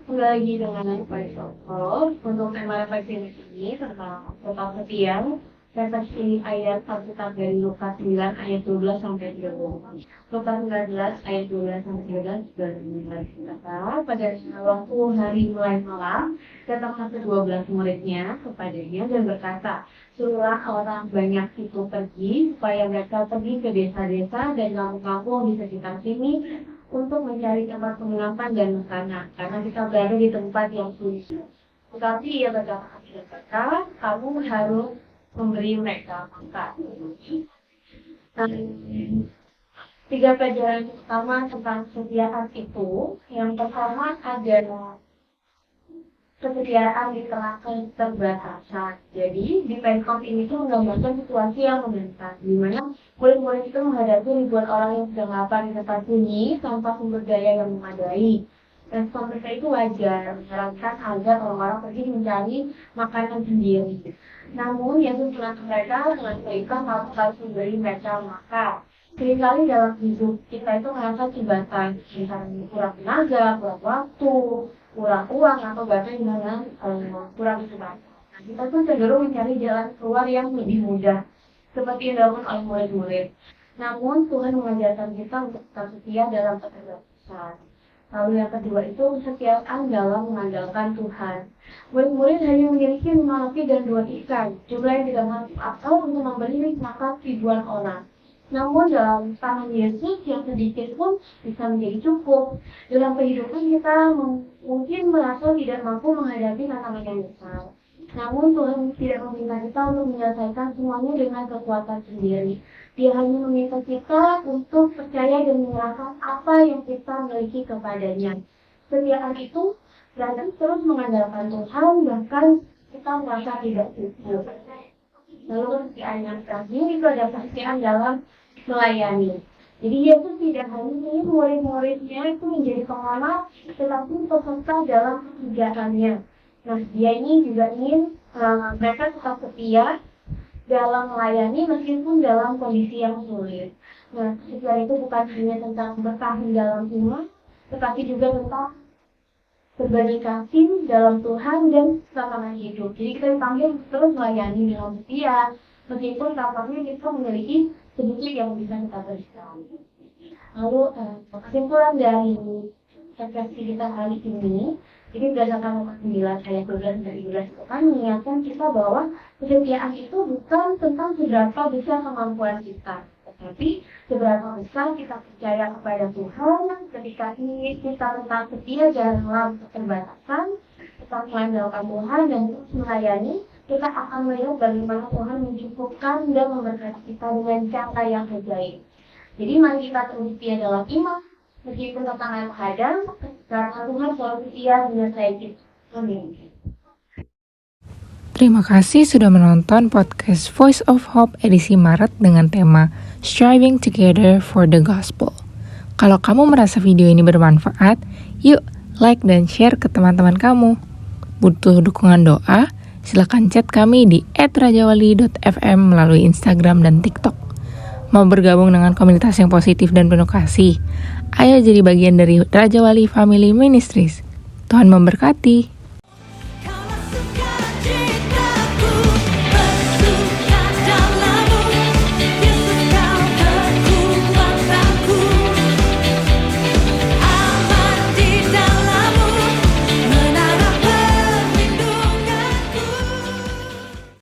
Kembali lagi dengan Voice of Hope. Untuk tema refleksi ini tentang total sekian. Refleksi ayat 1 dari Lukas 9 ayat 12 sampai 13. Lukas 19 ayat 12 sampai 13 berkata, pada waktu hari mulai malam, datanglah ke-12 muridnya kepadanya dan berkata, suruhlah orang banyak itu pergi, supaya mereka pergi ke desa-desa dan kampung-kampung di sekitar sini, untuk mencari tempat penginapan dan makanan, karena kita berada di tempat yang sulit. Tetapi ia berkata kepada mereka, kamu harus memberi mereka makan. Nah, 3 pelajaran pertama tentang kesetiaan itu, yang pertama adalah kesetiaan di tengah keterbatasan. Jadi di Pemkot ini tuh menggambarkan situasi yang menentang, di mana murid-murid itu menghadapi ribuan orang yang sedang lapar di tempat sunyi tanpa sumber daya yang memadai. Respon mereka itu wajar, menyarankan agar orang-orang pergi mencari makanan sendiri. Namun Yesus bilang ke mereka dengan perintah harus memberi mereka makan. Seringkali dalam hidup kita itu merasa jembatan, misalnya kurang tenaga, kurang waktu, kurang uang, atau bahkan dengan kurang kesempatan. Nah, kita pun cenderung mencari jalan keluar yang lebih mudah, seperti yang dilakukan oleh murid-murid. Namun Tuhan mengajarkan kita untuk tetap setia dalam keterbatasan. Lalu yang kedua itu kesetiaan dalam mengandalkan Tuhan. Murid-murid hanya memiliki 5 roti dan 2 ikan, jumlah yang tidak masuk akal untuk memberi makan ribuan orang. Namun dalam tangan Yesus yang sedikit pun bisa menjadi cukup. Dalam kehidupan kita mungkin merasa tidak mampu menghadapi tantangan yang besar. Namun Tuhan tidak meminta kita untuk menyelesaikan semuanya dengan kekuatan sendiri. Dia hanya meminta kita untuk percaya dan menyerahkan apa yang kita miliki kepadanya. Kesetiaan itu berarti terus mengandalkan Tuhan, bahkan kita merasa tidak cukup. Lalu kesetiaan yang terakhir itu ada kesetiaan dalam melayani. Jadi Yesus tidak hanya ingin murid-muridnya itu menjadi pengamal, tetapi peserta dalam kegiatannya. Nah, dia ini juga ingin mereka tetap setia dalam melayani meskipun dalam kondisi yang sulit. Nah, kesetiaan itu bukan hanya tentang bertahan dalam iman, tetapi juga tentang berbagi kasih dalam Tuhan dan tantangan hidup. Jadi kita dipanggil terus melayani dengan setia, meskipun tampaknya kita memiliki sedikit yang bisa kita berikan. Lalu kesimpulan dari refleksi kita hari ini, jadi berdasarkan Lukas 9 ayat 12 dan 13 itu kan mengingatkan kita bahwa kesetiaan itu bukan tentang seberapa besar kemampuan kita, tetapi seberapa besar kita percaya kepada Tuhan. Ketika ini kita tetap setia dalam keterbatasan, tetap mengandalkan Tuhan dan terus melayani, kita akan melihat bagaimana Tuhan mencukupkan dan memberkati kita dengan cara yang ajaib. Jadi mari kita terus setia dalam iman, meskipun tantangan menghadang, karena Tuhan selalu setia menyertai kita. Amin. Terima kasih sudah menonton podcast Voice of Hope edisi Maret dengan tema Striving Together for the Gospel. Kalau kamu merasa video ini bermanfaat, yuk like dan share ke teman-teman kamu. Butuh dukungan doa? Silakan chat kami di @rajawali.fm melalui Instagram dan TikTok. Mau bergabung dengan komunitas yang positif dan penuh kasih? Ayo jadi bagian dari Raja Wali Family Ministries. Tuhan memberkati.